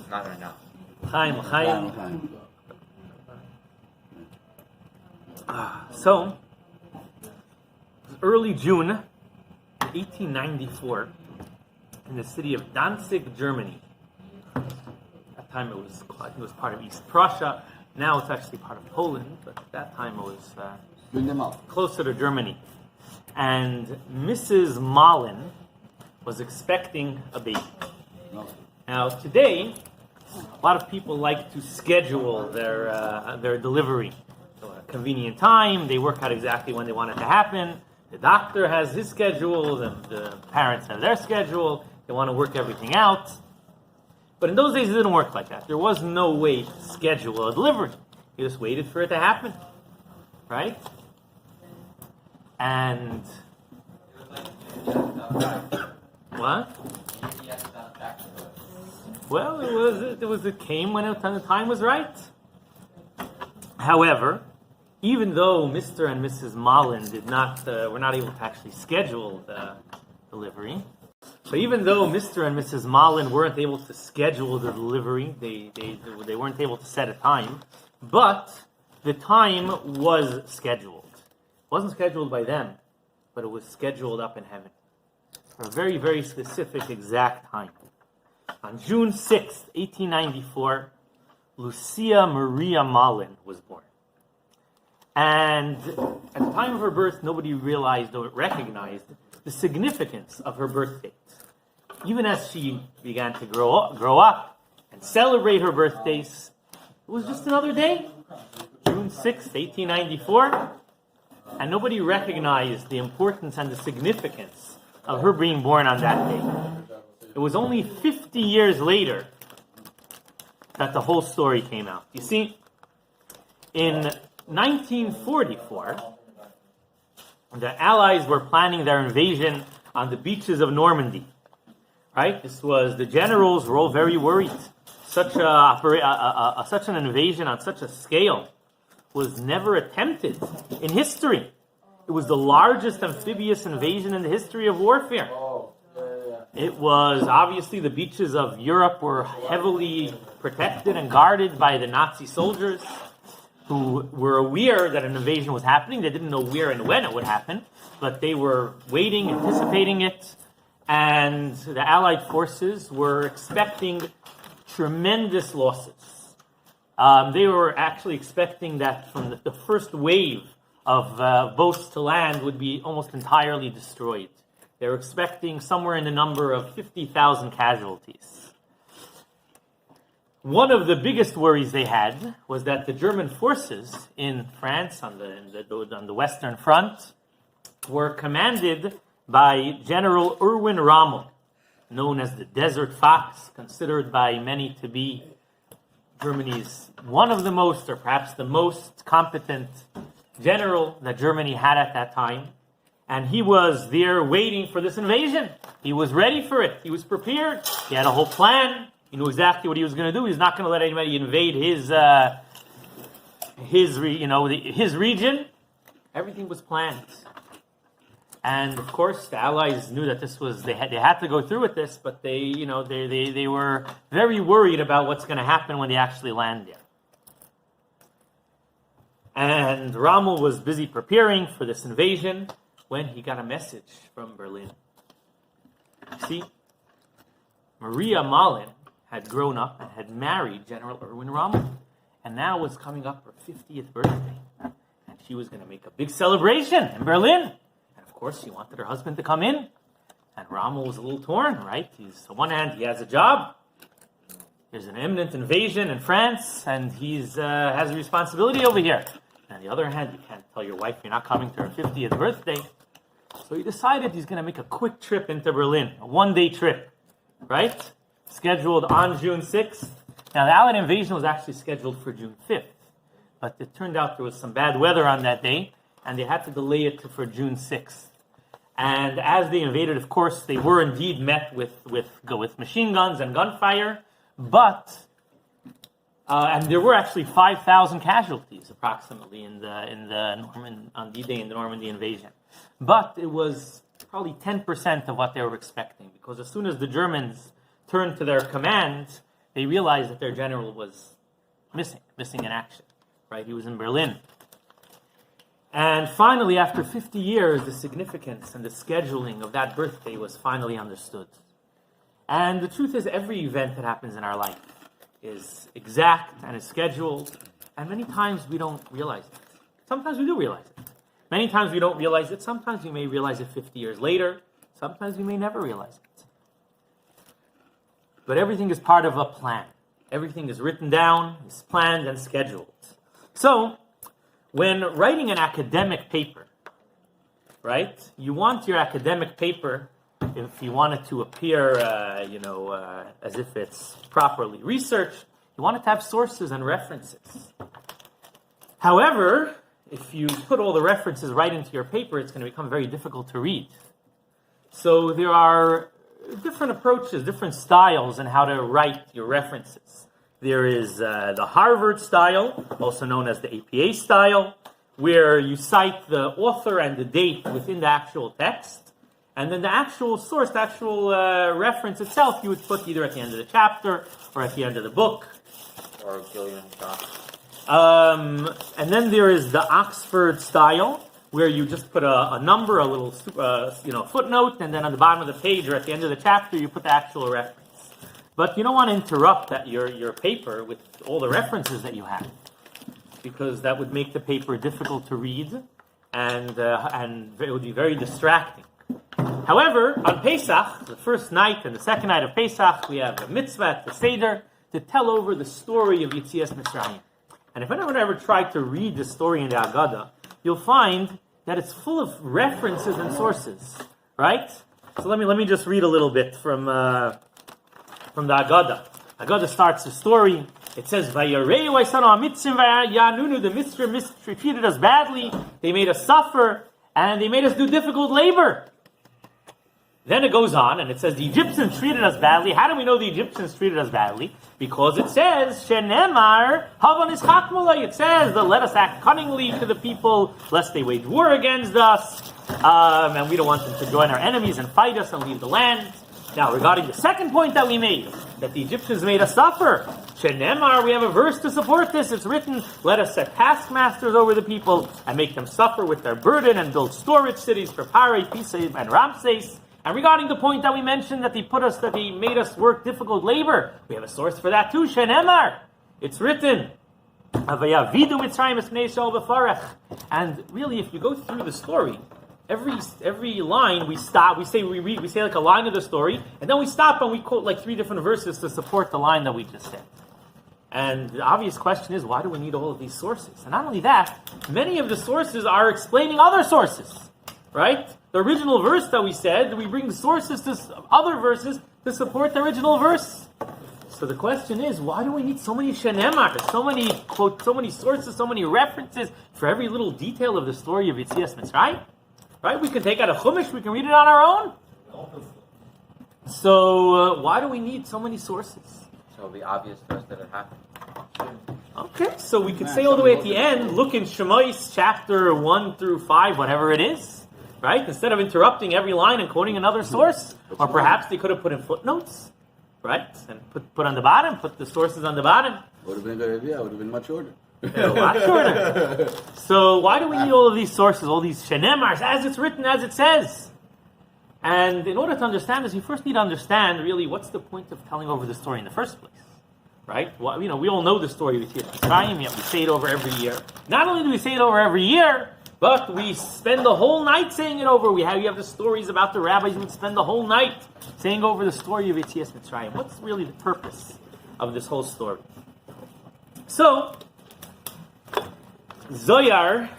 Not enough. Chaim. So, early June 1894, in the city of Danzig, Germany. At that time it was part of East Prussia. Now it's actually part of Poland, but at that time it was closer to Germany. And Mrs. Malin was expecting a baby. Now today, a lot of people like to schedule their delivery. So at a convenient time, they work out exactly when they want it to happen. The doctor has his schedule, the parents have their schedule. They want to work everything out. But in those days, it didn't work like that. There was no way to schedule a delivery. You just waited for it to happen, right? And what? Well, it came when the time was right. However, even though Mr. and Mrs. Malin were not able to actually schedule the delivery, so even though Mr. and Mrs. Malin weren't able to schedule the delivery, they weren't able to set a time, but the time was scheduled. It wasn't scheduled by them, but it was scheduled up in heaven for a very, very specific, exact time. On June 6th, 1894, Lucia Maria Malin was born. And at the time of her birth, nobody realized or recognized the significance of her birth date. Even as she began to grow up and celebrate her birthdays, it was just another day, June 6th, 1894, and nobody recognized the importance and the significance of her being born on that day. It was only 50 years later that the whole story came out. You see, in 1944, the Allies were planning their invasion on the beaches of Normandy. Right? The generals were all very worried. Such an invasion on such a scale was never attempted in history. It was the largest amphibious invasion in the history of warfare. It was obviously the beaches of Europe were heavily protected and guarded by the Nazi soldiers who were aware that an invasion was happening. They didn't know where and when it would happen, but they were waiting, anticipating it. And the Allied forces were expecting tremendous losses. They were actually expecting that from the first wave of boats to land would be almost entirely destroyed. They were expecting somewhere in the number of 50,000 casualties. One of the biggest worries they had was that the German forces in France on the Western Front were commanded by General Erwin Rommel, known as the Desert Fox, considered by many to be Germany's one of the most, or perhaps the most competent general that Germany had at that time. And he was there waiting for this invasion. He was ready for it. He was prepared. He had a whole plan. He knew exactly what he was going to do. He's not going to let anybody invade his region. Everything was planned. And of course, the Allies knew that they had to go through with this, but they were very worried about what's going to happen when they actually land there. And Rommel was busy preparing for this invasion when he got a message from Berlin. See, Maria Malin had grown up and had married General Erwin Rommel, and now was coming up her 50th birthday, and she was going to make a big celebration in Berlin. Of course, she wanted her husband to come in, and Rommel was a little torn, right? On one hand, he has a job. There's an imminent invasion in France, and he's has a responsibility over here. And on the other hand, you can't tell your wife you're not coming to her 50th birthday. So he decided he's going to make a quick trip into Berlin, a one-day trip, right? Scheduled on June 6th. Now, the Allied invasion was actually scheduled for June 5th, but it turned out there was some bad weather on that day, and they had to delay it for June 6th. And as they invaded, of course, they were indeed met with machine guns and gunfire, but and there were actually 5,000 casualties approximately on D-Day in the Normandy invasion. But it was probably 10% of what they were expecting, because as soon as the Germans turned to their command, they realized that their general was missing in action, right? He was in Berlin. And finally, after 50 years, the significance and the scheduling of that birthday was finally understood. And the truth is, every event that happens in our life is exact and is scheduled, and many times we don't realize it. Sometimes we do realize it. Many times we don't realize it. Sometimes we may realize it 50 years later. Sometimes we may never realize it. But everything is part of a plan. Everything is written down, is planned and scheduled. So, when writing an academic paper, right, you want your academic paper, if you want it to appear, as if it's properly researched, you want it to have sources and references. However, if you put all the references right into your paper, it's going to become very difficult to read. So there are different approaches, different styles in how to write your references. There is the Harvard style, also known as the APA style, where you cite the author and the date within the actual text, and then the actual source, the actual reference itself, you would put either at the end of the chapter or at the end of the book. Or Gillian Doc. And then there is the Oxford style, where you just put a number, a little footnote, and then on the bottom of the page or at the end of the chapter, you put the actual reference. But you don't want to interrupt your paper with all the references that you have, because that would make the paper difficult to read, and it would be very distracting. However, on Pesach, the first night and the second night of Pesach, we have a mitzvah, the Seder, to tell over the story of Yetzias Mitzrayim. And if anyone ever tried to read the story in the Haggadah, you'll find that it's full of references and sources, right? So let me just read a little bit from the Haggadah. Haggadah starts the story. It says, "Vayareu aysanu hamitzrim vayanunu." The Mitzrim mistreated us badly. They made us suffer, and they made us do difficult labor. Then it goes on, and it says, the Egyptians treated us badly. How do we know the Egyptians treated us badly? Because it says, Shenemar, Havan is Chakmulay. It says that let us act cunningly to the people, lest they wage war against us. And we don't want them to join our enemies and fight us and leave the land. Now, regarding the second point that we made, that the Egyptians made us suffer, Shenemar, we have a verse to support this. It's written, let us set taskmasters over the people and make them suffer with their burden and build storage cities for Pare, Piseh, and Ramses. And regarding the point that we mentioned that they made us work difficult labor, we have a source for that too, Shenemar. It's written. And really, if you go through the story, every line we stop, we say like a line of the story, and then we stop and we quote like 3 different verses to support the line that we just said. And the obvious question is, why do we need all of these sources? And not only that, many of the sources are explaining other sources, right? The original verse that we said, we bring sources to other verses to support the original verse. So the question is, why do we need so many shenemar, so many quote, so many sources, so many references for every little detail of the story of Yetzias Mitzrayim? Right? We can take out a chumash, we can read it on our own. So why do we need so many sources? So it'll be obvious to us that it happened. Okay, so we could say all the way at the end, look in Shemais chapter 1 through 5, whatever it is. Right? Instead of interrupting every line and quoting another source. Or perhaps they could have put in footnotes. Right? And put on the bottom, put the sources on the bottom. Would have been good, yeah, would have been much shorter. Much shorter. So why do we need all of these sources, all these shenemars, as it's written, as it says? And in order to understand this, you first need to understand, really, what's the point of telling over the story in the first place? Right? Well, we all know the story with Yitzchayim, yet we say it over every year. Not only do we say it over every year, but we spend the whole night saying it over. You have the stories about the rabbis who would spend the whole night saying over the story of Yetzias Mitzrayim. What's really the purpose of this whole story? So, Zohar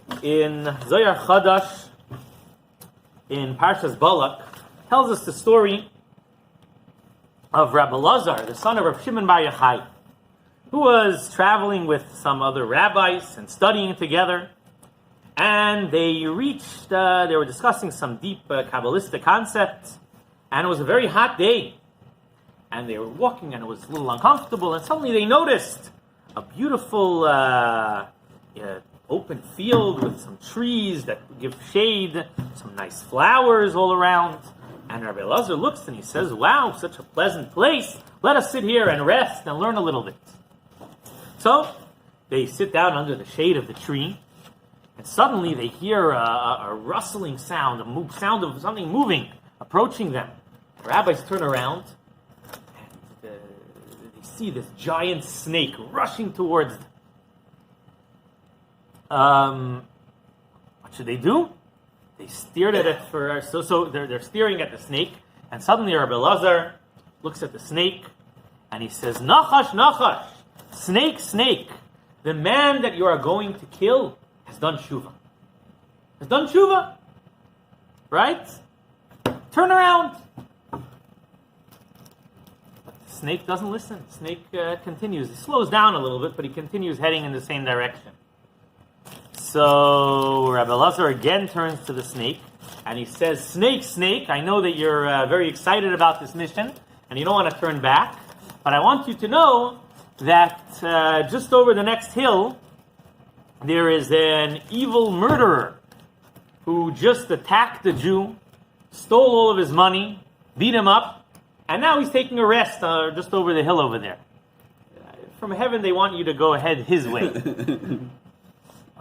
Chadash in Parshas Balak tells us the story of Rabbi Lazar, the son of Rav Shimon Bar Yochai, who was traveling with some other rabbis and studying together. And they were discussing some deep Kabbalistic concepts, and it was a very hot day. And they were walking, and it was a little uncomfortable, and suddenly they noticed a beautiful open field with some trees that give shade, some nice flowers all around. And Rabbi Elazar looks and he says, wow, such a pleasant place. Let us sit here and rest and learn a little bit. So they sit down under the shade of the tree, and suddenly they hear a rustling sound, sound of something moving, approaching them. The rabbis turn around, and they see this giant snake rushing towards them. What should they do? They steered at it so they're steering at the snake, and suddenly Rabbi Elazar looks at the snake, and he says, "Nachash, Nachash, snake, snake, the man that you are going to kill has done tshuva. Has done tshuva, right? Turn around." But the snake doesn't listen. The snake continues. He slows down a little bit, but he continues heading in the same direction. So Rabbi Elazar again turns to the snake, and he says, "Snake, snake, I know that you're very excited about this mission, and you don't want to turn back, but I want you to know that just over the next hill, there is an evil murderer who just attacked the Jew, stole all of his money, beat him up, and now he's taking a rest just over the hill over there. From heaven, they want you to go ahead his way."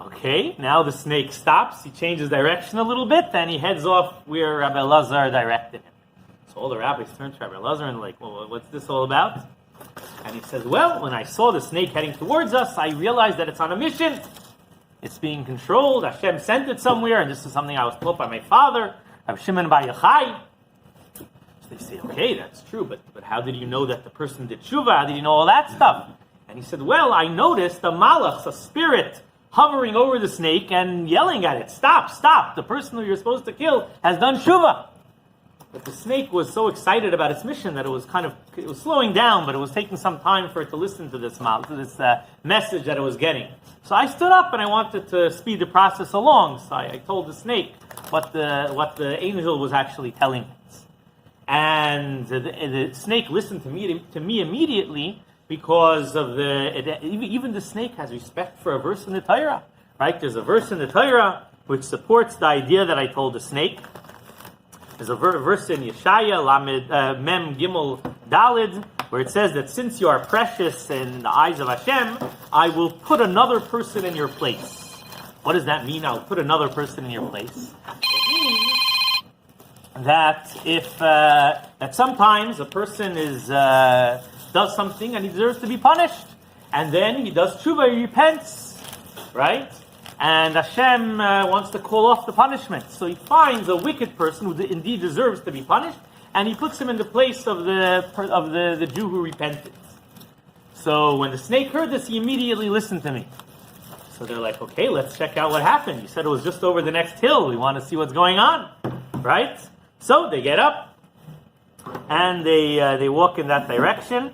Okay, now the snake stops, he changes direction a little bit, and he heads off where Rabbi Elazar directed him. So all the rabbis turn to Rabbi Elazar and like, "Well, what's this all about?" And he says, "Well, when I saw the snake heading towards us, I realized that it's on a mission. It's being controlled. Hashem sent it somewhere, and this is something I was taught by my father, Rabbi Shimon Bar Yochai." So they say, "Okay, that's true, but how did you know that the person did tshuva? How did you know all that stuff?" And he said, "Well, I noticed a malach, a spirit, hovering over the snake and yelling at it, 'Stop, stop, the person who you're supposed to kill has done tshuva.'" But the snake was so excited about its mission that it was slowing down, but it was taking some time for it to listen to this message that it was getting. So I stood up and I wanted to speed the process along. So I told the snake what the angel was actually telling us. And the snake listened to me immediately, because of even the snake has respect for a verse in the Torah, right? There's a verse in the Torah which supports the idea that I told the snake. There's a verse in Yeshaya, Lamed Mem Gimel Dalid, where it says that since you are precious in the eyes of Hashem, I will put another person in your place. What does that mean? I'll put another person in your place. It means that sometimes a person does something and he deserves to be punished, and then he does tshuva, he repents, right? And Hashem wants to call off the punishment, so he finds a wicked person who indeed deserves to be punished, and he puts him in the place of the Jew who repented. So when the snake heard this, he immediately listened to me. So they're like, "Okay, let's check out what happened. You said it was just over the next hill. We want to see what's going on, right?" So they get up and they walk in that direction.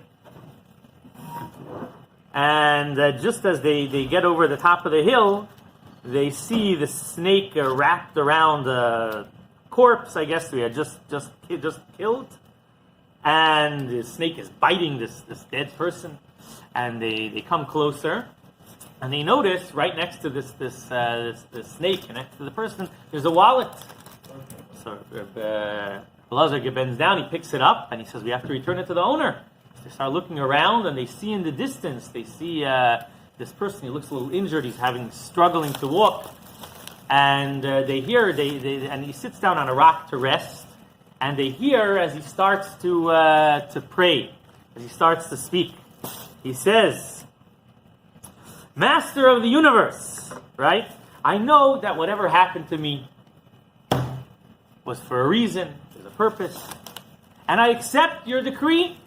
And just as they get over the top of the hill, they see the snake wrapped around a corpse, I guess we had just killed. And the snake is biting this dead person. And they come closer, and they notice right next to this snake, next to the person, there's a wallet. So Elazar bends down, he picks it up, and he says, "We have to return it to the owner." They start looking around, and they see in the distance, they see this person. He looks a little injured. He's struggling to walk, and they hear. And he sits down on a rock to rest, and they hear as he starts to pray, as he starts to speak. He says, "Master of the universe, right? I know that whatever happened to me was for a reason, there's a purpose, and I accept your decree."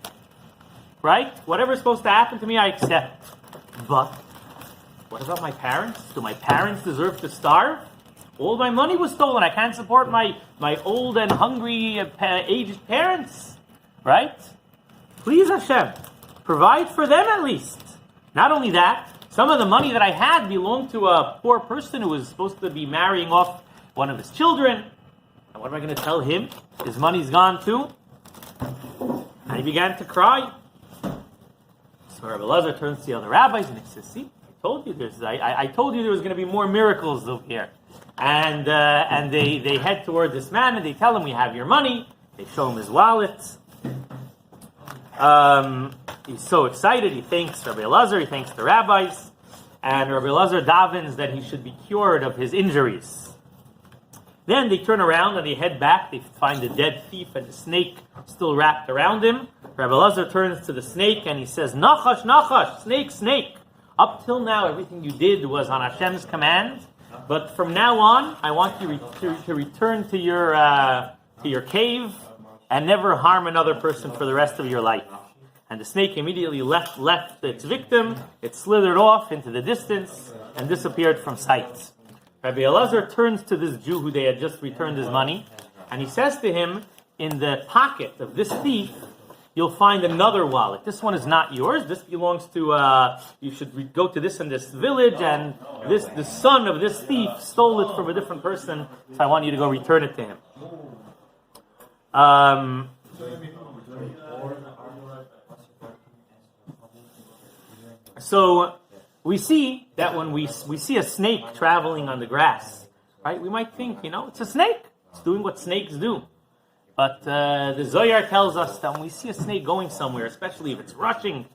Right? Whatever's supposed to happen to me, I accept. But what about my parents? Do my parents deserve to starve? All my money was stolen. I can't support my old and hungry aged parents. Right? Please, Hashem, provide for them at least. Not only that, some of the money that I had belonged to a poor person who was supposed to be marrying off one of his children. And what am I going to tell him? His money's gone too. And he began to cry. So Rabbi Elazar turns to the other rabbis and he says, "See, I told you I told you there was going to be more miracles over here." And they head toward this man and they tell him, "We have your money." They show him his wallet. He's so excited. He thanks Rabbi Elazar. He thanks the rabbis. And Rabbi Elazar davens that he should be cured of his injuries. Then they turn around and they head back. They find the dead thief and the snake still wrapped around him. Rabbi Elazar turns to the snake and he says, Nachash, Nachash, snake, snake. Up till now, everything you did was on Hashem's command. But from now on, I want you to return to your cave and never harm another person for the rest of your life. And the snake immediately left its victim. It slithered off into the distance and disappeared from sight. Rabbi Elazar turns to this Jew who they had just returned his money, and he says to him, in the pocket of this thief, you'll find another wallet. This one is not yours. This belongs to, you should go to this and this village, and the son of this thief stole it from a different person, so I want you to go return it to him. So we see that when we see a snake traveling on the grass, right? We might think, it's a snake. It's doing what snakes do. But the Zohar tells us that when we see a snake going somewhere, especially if it's rushing,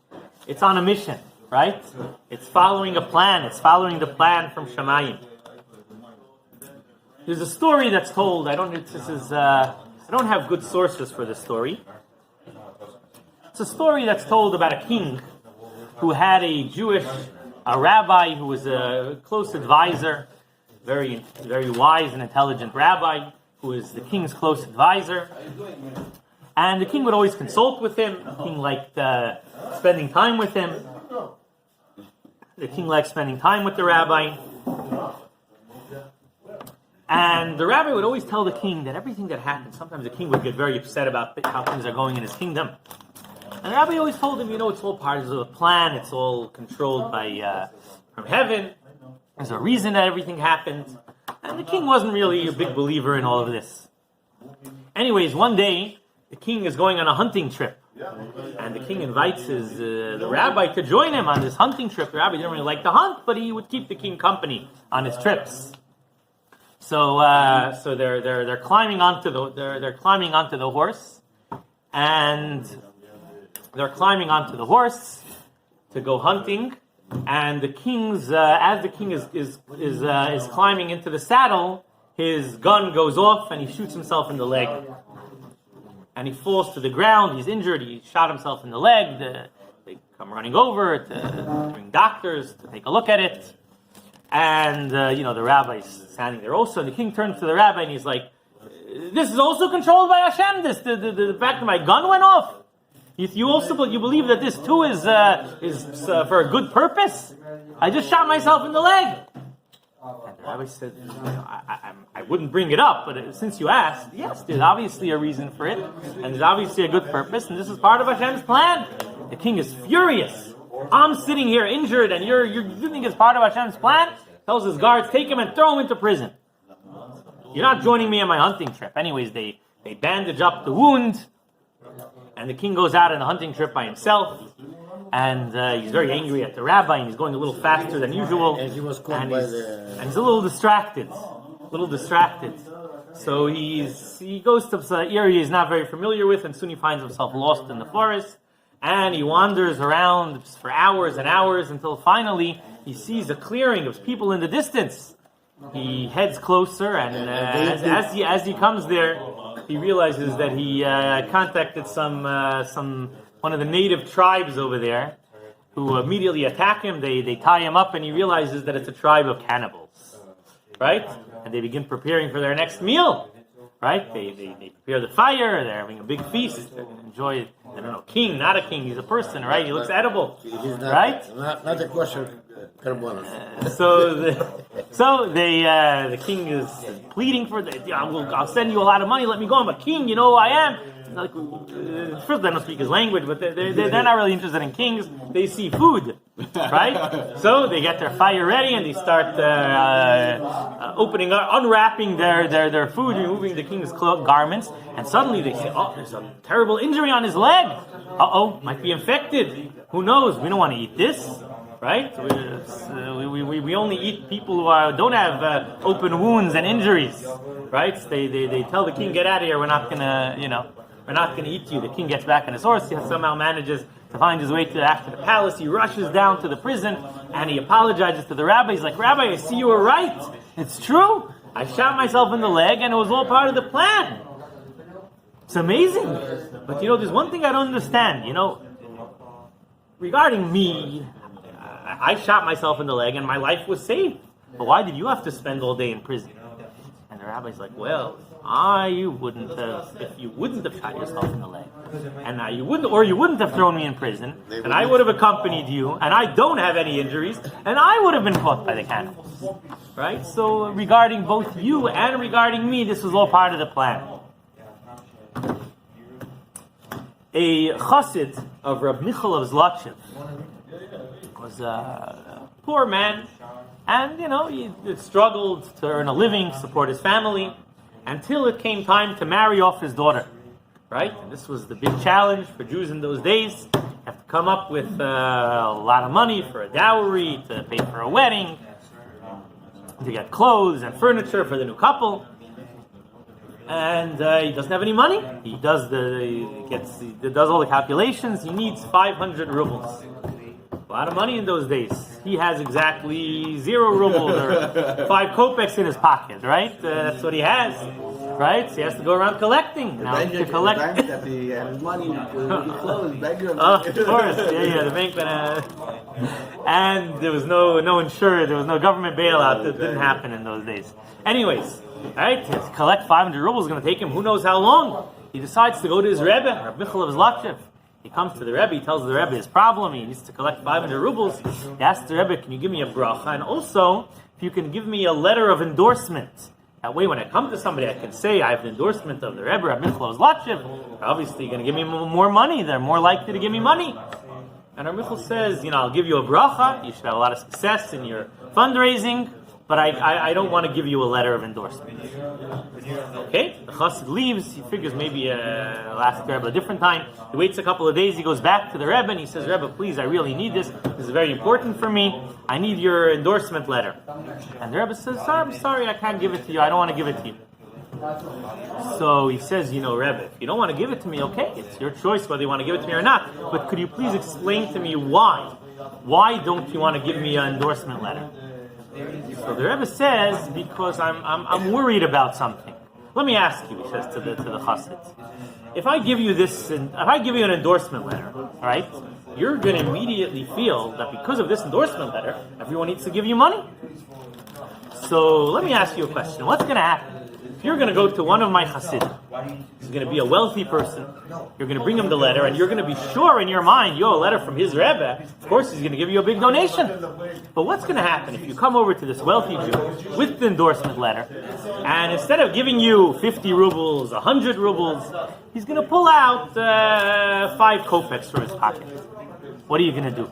it's on a mission, right? It's following a plan. It's following the plan from Shamayim. There's a story that's told. I don't have good sources for this story. It's a story that's told about a king who had a rabbi who was a close advisor, very, very wise and intelligent rabbi, who is the king's close advisor. And the king would always consult with him. The king liked spending time with him. The king liked spending time with the rabbi. And the rabbi would always tell the king that everything that happened, sometimes the king would get very upset about how things are going in his kingdom. And the rabbi always told him, it's all part of a plan, it's all controlled by from heaven. There's a reason that everything happened. And the king wasn't really a big believer in all of this. Anyways, one day, the king is going on a hunting trip. And the king invites the rabbi to join him on this hunting trip. The rabbi didn't really like to hunt, but he would keep the king company on his trips. So they're climbing onto the horse, and they're climbing onto the horse to go hunting. And the king's as the king is climbing into the saddle, his gun goes off and he shoots himself in the leg, and he falls to the ground. He's injured. He shot himself in the leg. They come running over to bring doctors to take a look at it. And, the rabbi's standing there also. And the king turns to the rabbi and he's like, this is also controlled by Hashem, the fact that my gun went off? You believe that this too is for a good purpose? I just shot myself in the leg. And the rabbi said, I wouldn't bring it up, but since you asked, yes, there's obviously a reason for it, and there's obviously a good purpose, and this is part of Hashem's plan. The king is furious. I'm sitting here injured, and you think it's part of Hashem's plan? Tells his guards, take him and throw him into prison. You're not joining me on my hunting trip. Anyways, they bandage up the wound, and the king goes out on a hunting trip by himself, and he's very angry at the rabbi, and he's going a little faster than usual, And he was caught by and he's a little distracted. So he goes to an area he's not very familiar with, and soon he finds himself lost in the forest. And he wanders around for hours and hours until finally he sees a clearing of people in the distance. He heads closer, and as he comes there, he realizes that he contacted one of the native tribes over there, who immediately attack him. They tie him up, and he realizes that it's a tribe of cannibals, right? And they begin preparing for their next meal. Right? They prepare the fire, they're having a big feast, they enjoy, king, not a king, he's a person, right? He looks edible, right? Not a question, carbonara. So the king is pleading for, I'll send you a lot of money, let me go, I'm a king, you know who I am. Like, first they don't speak his language, but they're not really interested in kings. They see food, right? So they get their fire ready and they start unwrapping their food, removing the king's garments, and suddenly they say, "Oh, there's a terrible injury on his leg. Might be infected. Who knows? We don't want to eat this." Right? We only eat people who don't have open wounds and injuries. Right? They tell the king, get out of here. We're not gonna, we're not going to eat you. The king gets back on his horse. He somehow manages to find his way after the palace. He rushes down to the prison and he apologizes to the rabbi. He's like, Rabbi, I see you were right. It's true. I shot myself in the leg and it was all part of the plan. It's amazing. But there's one thing I don't understand. Regarding me, I shot myself in the leg and my life was saved. But why did you have to spend all day in prison? And the rabbi's like, well, you wouldn't have, if you wouldn't have shot yourself in the leg, and you wouldn't have thrown me in prison, and I would have accompanied you, and I don't have any injuries, and I would have been caught by the cannibals. Right? So regarding both you and regarding me, this was all part of the plan. A chassid of Rab Michal of Zlotchev was a poor man, and he struggled to earn a living, support his family, until it came time to marry off his daughter. Right? And this was the big challenge for Jews in those days. You have to come up with a lot of money for a dowry, to pay for a wedding, to get clothes and furniture for the new couple. And he doesn't have any money. He does all the calculations. He needs 500 rubles. A lot of money in those days. He has exactly 0 rubles or 5 kopecks in his pocket, right? That's what he has, right? So he has to go around collecting. Now to collect. Money clothes, of course, the bank. And there was no insurer. There was no government bailout. That didn't happen in those days. Anyways. Right, to collect 500 rubles is going to take him who knows how long. He decides to go to his Rebbe, Rab Michal of Zlotchev. He comes to the Rebbe, he tells the Rebbe his problem, he needs to collect 500 rubles. He asks the Rebbe, can you give me a bracha? And also, if you can give me a letter of endorsement. That way when I come to somebody, I can say, I have the endorsement of the Rebbe, Rab Michal of Zlotchev. They're obviously going to give me more money. They're more likely to give me money. And Rab Michal says, I'll give you a bracha. You should have a lot of success in your fundraising. But I don't want to give you a letter of endorsement. Okay? The chassid leaves. He figures maybe he'll ask the Rebbe a different time. He waits a couple of days. He goes back to the Rebbe and he says, Rebbe, please, I really need this. This is very important for me. I need your endorsement letter. And the Rebbe says, I'm sorry, I can't give it to you. I don't want to give it to you. So he says, Rebbe, if you don't want to give it to me, okay, it's your choice whether you want to give it to me or not. But could you please explain to me why? Why don't you want to give me an endorsement letter? So the Rebbe says, because I'm worried about something. Let me ask you, he says to the chassid. If I give you an endorsement letter, right, you're going to immediately feel that because of this endorsement letter, everyone needs to give you money. So let me ask you a question. What's going to happen? If you're going to go to one of my chassidim, he's going to be a wealthy person, you're going to bring him the letter, and you're going to be sure in your mind, a letter from his Rebbe, of course he's going to give you a big donation. But what's going to happen if you come over to this wealthy Jew with the endorsement letter, and instead of giving you 50 rubles, 100 rubles, he's going to pull out 5 kopecks from his pocket? What are you going to do?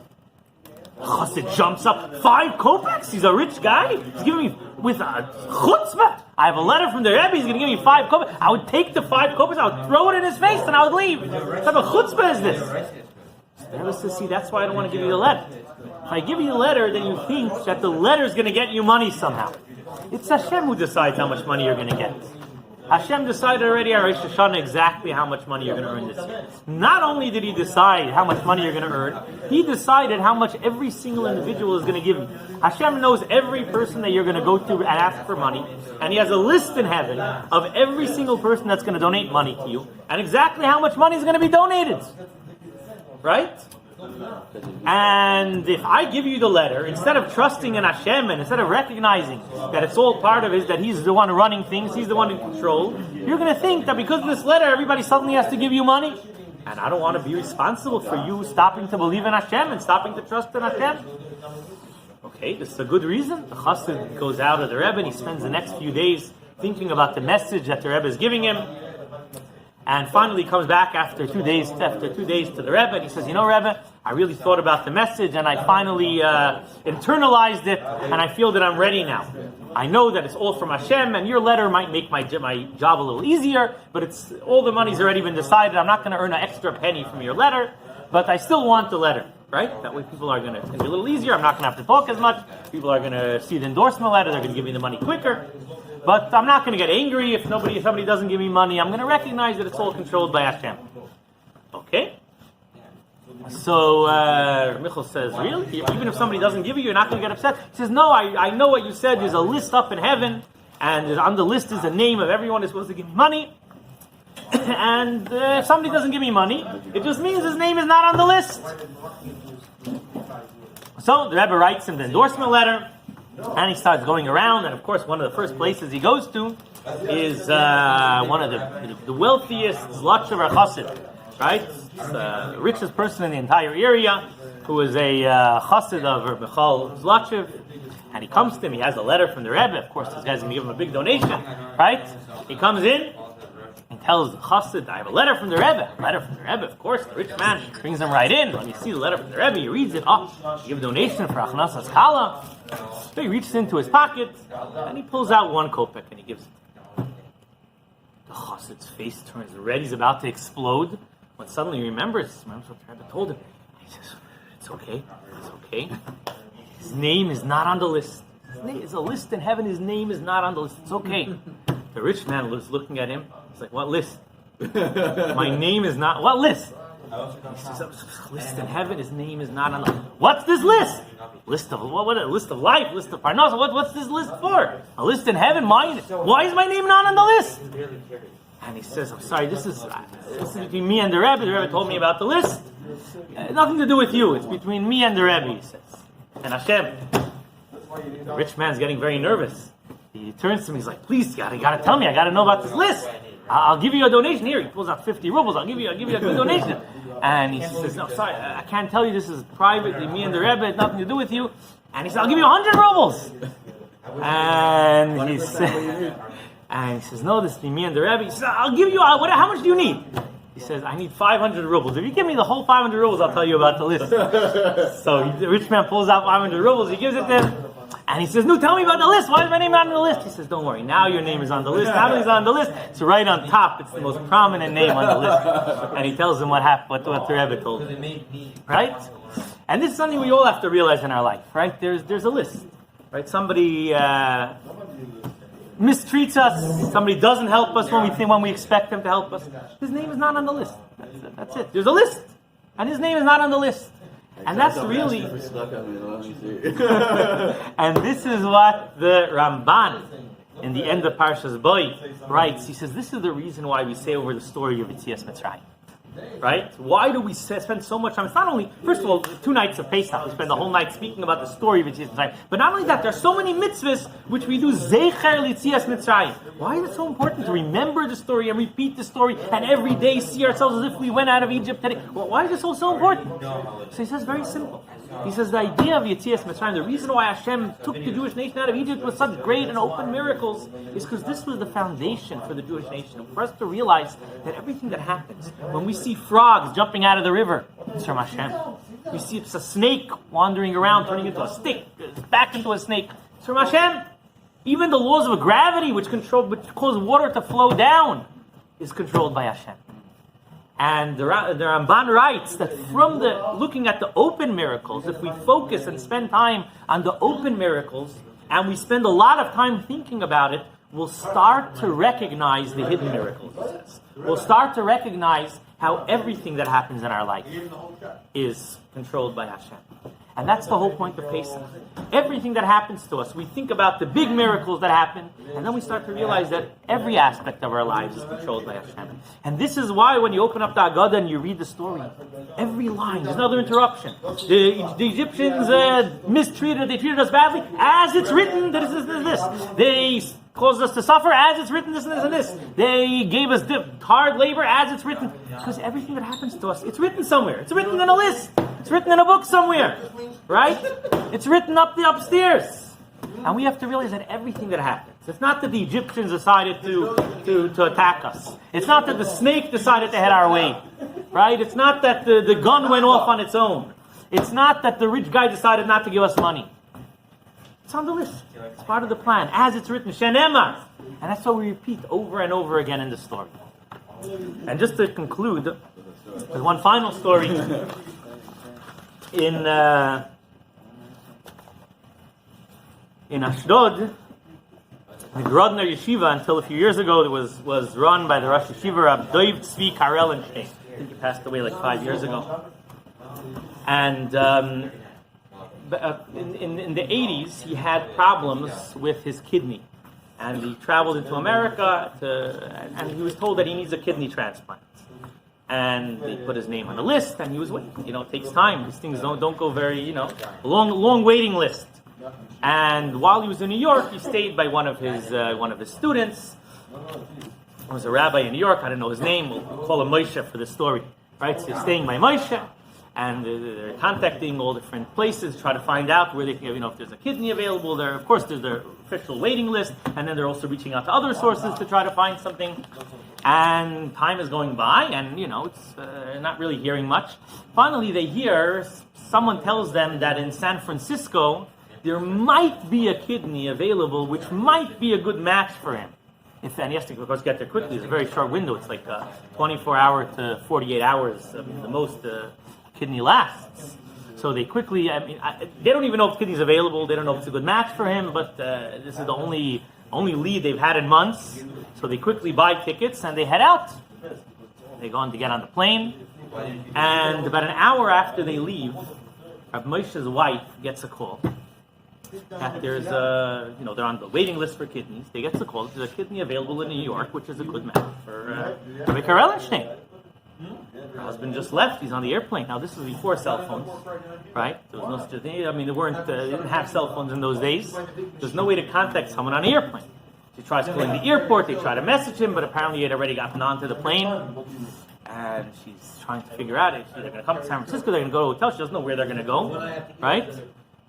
Chassid jumps up. 5 kopecks? He's a rich guy? He's giving me with a chutzpah. I have a letter from the Rebbe. He's going to give me 5 kopecks. I would take the 5 kopecks, I would throw it in his face, and I would leave. What type of chutzpah is this? The Rebbe says, see, that's why I don't want to give you the letter. If I give you the letter, then you think that the letter is going to get you money somehow. It's Hashem who decides how much money you're going to get. Hashem decided already at Rosh Hashanah exactly how much money you're going to earn this year. Not only did He decide how much money you're going to earn, He decided how much every single individual is going to give you. Hashem knows every person that you're going to go to and ask for money, and He has a list in heaven of every single person that's going to donate money to you, and exactly how much money is going to be donated. Right? And if I give you the letter, instead of trusting in Hashem and instead of recognizing that it's all part of His, that He's the one running things, He's the one in control, you're going to think that because of this letter, everybody suddenly has to give you money. And I don't want to be responsible for you stopping to believe in Hashem and stopping to trust in Hashem. Okay, this is a good reason. The chassid goes out of the Rebbe and he spends the next few days thinking about the message that the Rebbe is giving him. And finally comes back after 2 days to the Rebbe, and he says, Rebbe, I really thought about the message, and I finally internalized it, and I feel that I'm ready now. I know that it's all from Hashem, and your letter might make my job a little easier, but it's all the money's already been decided. I'm not going to earn an extra penny from your letter, but I still want the letter, right? That way people are going to be a little easier. I'm not going to have to talk as much. People are going to see the endorsement letter. They're going to give me the money quicker. But I'm not going to get angry if somebody doesn't give me money. I'm going to recognize that it's all controlled by Hashem. Okay? So Michal says, really? Even if somebody doesn't give you, you're not going to get upset? He says, no, I know what you said. There's a list up in heaven, and on the list is the name of everyone who's supposed to give me money. And if somebody doesn't give me money, it just means his name is not on the list. So the Rebbe writes him the endorsement letter, and he starts going around. And of course, one of the first places he goes to is one of the wealthiest Zlotchever Chassid, right? The richest person in the entire area, who is a Chassid of Reb Michal Zlotchev. And he comes to him. He has a letter from the Rebbe. Of course, this guy's going to give him a big donation, right? He comes in. He tells the Chassid, I have a letter from the Rebbe. A letter from the Rebbe, of course. The rich man brings him right in. When you see the letter from the Rebbe, he reads it. Oh, you give a donation for Achnasas Kala. So he reaches into his pocket, and he pulls out 1 kopek, and he gives it. The Chassid's face turns red. He's about to explode. When suddenly he remembers what the Rebbe told him. He says, it's okay. His name is not on the list. There's a list in heaven. His name is not on the list. It's okay. The rich man was looking at him. He's like, what list? My name is not... What list? He says, list in heaven, his name is not on the... What's this list? List of what? A list of life? List of parnas? What's this list for? A list in heaven? Mine? Why is my name not on the list? And he says, I'm sorry, this is between me and the Rebbe. The Rebbe told me about the list. Nothing to do with you. It's between me and the Rebbe, he says. And Hashem, the rich man's getting very nervous. He turns to me, he's like, please, you gotta tell me, I gotta know about this list. I'll give you a donation. Here, he pulls out 50 rubles, I'll give you a good donation. And he says, no, sorry, I can't tell you, this is privately, me and the Rebbe, it's nothing to do with you. And he says, I'll give you 100 rubles. And he says, no, this is me and the Rebbe. He says, I'll give you, how much do you need? He says, I need 500 rubles. If you give me the whole 500 rubles, I'll tell you about the list. So the rich man pulls out 500 rubles, he gives it to him. And he says, no, tell me about the list. Why is my name not on the list? He says, don't worry. Now your name is on the list. Now that he's on the list, it's right on top. It's the most prominent name on the list. And he tells him what happened, what the Rebbe told him. Right? And this is something we all have to realize in our life. Right? There's a list. Right? Somebody mistreats us. Somebody doesn't help us when we expect them to help us. His name is not on the list. That's it. There's a list. And his name is not on the list. And that's really... And this is what the Ramban, in the end of Parshas Boy, writes. He says, this is the reason why we say over the story of Yetzias Mitzrayim. Right? Why do we spend so much time? It's not only, first of all, 2 nights of Pesach. We spend the whole night speaking about the story of Yetzias Mitzrayim. But not only that, there are so many mitzvahs which we do Zecher Yetzias Mitzrayim. Why is it so important to remember the story and repeat the story and every day see ourselves as if we went out of Egypt today? Well, why is this so important? So he says very simple. He says the idea of Yetzias Mitzrayim, the reason why Hashem took the Jewish nation out of Egypt with such great and open miracles, is because this was the foundation for the Jewish nation. And for us to realize that everything that happens, when we see frogs jumping out of the river, it's from Hashem. We see it's a snake wandering around, turning into a stick, back into a snake, it's from Hashem. Even the laws of gravity, which cause water to flow down, is controlled by Hashem. And the Ramban writes that from looking at the open miracles, if we focus and spend time on the open miracles, and we spend a lot of time thinking about it, we'll start to recognize the hidden miracles, he says. We'll start to recognize how everything that happens in our life is controlled by Hashem. And that's the whole point of Pesach. Everything that happens to us, we think about the big miracles that happen, and then we start to realize that every aspect of our lives is controlled by Hashem. And this is why when you open up the Haggadah and you read the story, every line, there's another interruption. The Egyptians mistreated, they treated us badly, as it's written, this. They caused us to suffer, as it's written, this and this and this. They gave us hard labor, as it's written. Because everything that happens to us, it's written somewhere. It's written in a list. It's written in a book somewhere. Right? It's written up the upstairs. And we have to realize that everything that happens, it's not that the Egyptians decided to attack us. It's not that the snake decided to head our way. Right? It's not that the gun went off on its own. It's not that the rich guy decided not to give us money. It's on the list. It's part of the plan. As it's written, Shenemar. And that's what we repeat over and over again in the story. And just to conclude, there's one final story. In Ashdod, The Grodner Yeshiva, until a few years ago, was run by the Rosh Yeshiva, Rab Doiv Tzvi Karelinstein. I think he passed away like 5 years ago. And in the 80s, he had problems with his kidney. And he traveled into America, and he was told that he needs a kidney transplant. And they put his name on the list, and he was waiting. It takes time. These things don't go very, long waiting list. And while he was in New York, he stayed by one of his students. He was a rabbi in New York. I don't know his name. We'll call him Moshe for the story, right? So he's staying by Moshe, and they're contacting all different places, try to find out where they can, if there's a kidney available. Of course, there's their official waiting list, and then they're also reaching out to other sources to try to find something. And time is going by, and it's not really hearing much. Finally, they hear someone tells them that in San Francisco there might be a kidney available, which might be a good match for him. And he has to, of course, get there quickly. It's a very short window. It's like 24 hours to 48 hours. The most kidney lasts. So they quickly, they don't even know if the kidney's available. They don't know if it's a good match for him, but this is the only lead they've had in months. So they quickly buy tickets and they head out. They go on to get on the plane. And about an hour after they leave, Rav Moshe's wife gets a call that there's they're on the waiting list for kidneys. They get a call that there's a kidney available in New York, which is a good match for Rabbi Karelstein. Her husband just left. He's on the airplane. Now, this was before cell phones, right? There was no such thing. They didn't have cell phones in those days. There's no way to contact someone on the airplane. She tries calling the airport. They try to message him, but apparently he had already gotten onto the plane. And she's trying to figure out if they're going to come to San Francisco, they're going to go to a hotel. She doesn't know where they're going to go, right?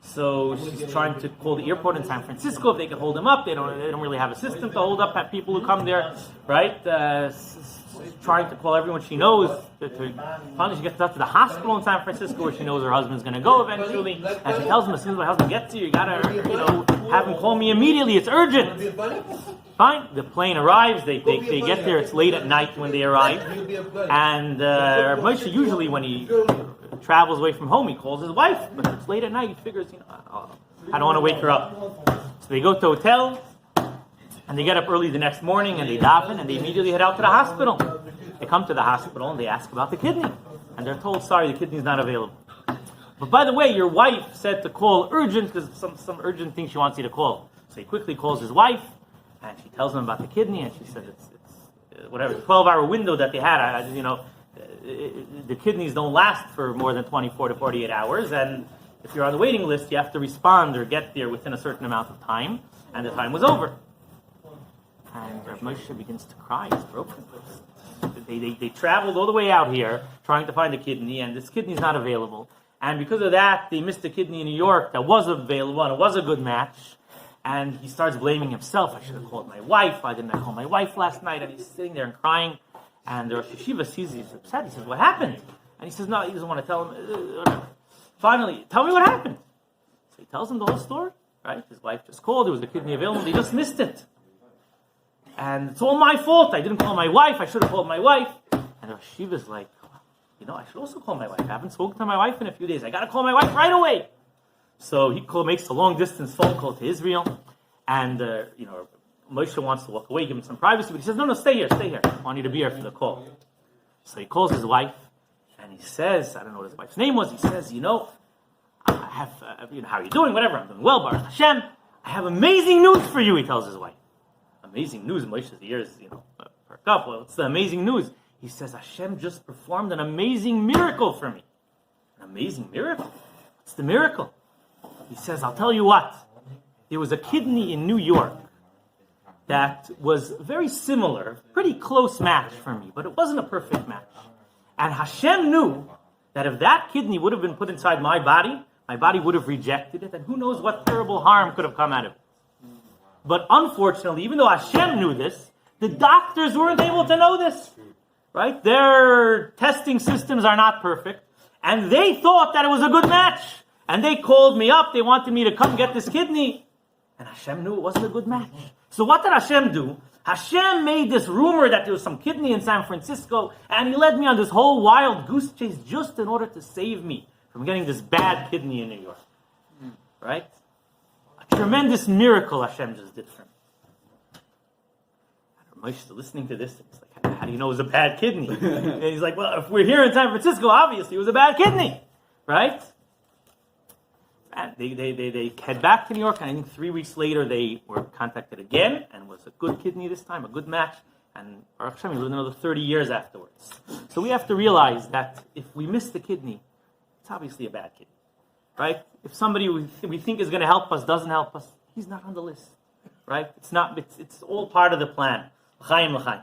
So she's trying to call the airport in San Francisco if they can hold him up. They don't really have a system to hold up people who come there, right? Trying to call everyone she knows. Finally, she gets up to the hospital in San Francisco where she knows her husband's going to go eventually. And she tells him, as soon as my husband gets here, you got to, have him call me immediately. It's urgent. Fine. The plane arrives. They get there. It's late at night when they arrive. And Moshe, usually when he travels away from home, he calls his wife. But it's late at night. He figures, I don't want to wake her up. So they go to a hotel. And they get up early the next morning and they daven and they immediately head out to the hospital. They come to the hospital and they ask about the kidney. And they're told, sorry, the kidney's not available. But by the way, your wife said to call urgent because some urgent thing she wants you to call. So he quickly calls his wife and she tells him about the kidney and she says it's whatever, 12-hour window that they had. The kidneys don't last for more than 24 to 48 hours. And if you're on the waiting list, you have to respond or get there within a certain amount of time. And the time was over. And Rav Moshe begins to cry. He's broken. They traveled all the way out here trying to find a kidney, and this kidney is not available. And because of that, they missed a kidney in New York that was available, and it was a good match. And he starts blaming himself. I should have called my wife. Why didn't I call my wife last night? And he's sitting there and crying. And the Rosh Yeshiva sees he's upset. He says, what happened? And he says, no, he doesn't want to tell him. Finally, tell me what happened. So he tells him the whole story. Right? His wife just called. There was a kidney available. He just missed it. And it's all my fault. I didn't call my wife. I should have called my wife. And Rosh Yeshiva's like, I should also call my wife. I haven't spoken to my wife in a few days. I got to call my wife right away. So he makes a long-distance phone call to Israel. And, Moshe wants to walk away, give him some privacy. But he says, no, stay here. I want you to be here for the call. So he calls his wife. And he says, I don't know what his wife's name was. He says, I have, how are you doing? Whatever. I'm doing well, Baruch Hashem. I have amazing news for you, he tells his wife. Amazing news. Moshe's ears, perk up. Well, it's the amazing news. He says, Hashem just performed an amazing miracle for me. An amazing miracle? What's the miracle? He says, I'll tell you what. There was a kidney in New York that was very similar, pretty close match for me, but it wasn't a perfect match. And Hashem knew that if that kidney would have been put inside my body would have rejected it, and who knows what terrible harm could have come out of it. But unfortunately, even though Hashem knew this, the doctors weren't able to know this. Right? Their testing systems are not perfect. And they thought that it was a good match. And they called me up. They wanted me to come get this kidney. And Hashem knew it wasn't a good match. So what did Hashem do? Hashem made this rumor that there was some kidney in San Francisco. And he led me on this whole wild goose chase just in order to save me from getting this bad kidney in New York. Right? A tremendous miracle Hashem just did for me. Moshe's listening to this. He's like, how do you know it was a bad kidney? And he's like, well, if we're here in San Francisco, obviously it was a bad kidney, right? And they head back to New York, and I think 3 weeks later they were contacted again, and it was a good kidney this time, a good match. And Baruch Hashem, he lived another 30 years afterwards. So we have to realize that if we miss the kidney, it's obviously a bad kidney, right? If somebody we think is going to help us doesn't help us, he's not on the list, right? It's all part of the plan. L'chaim, l'chaim.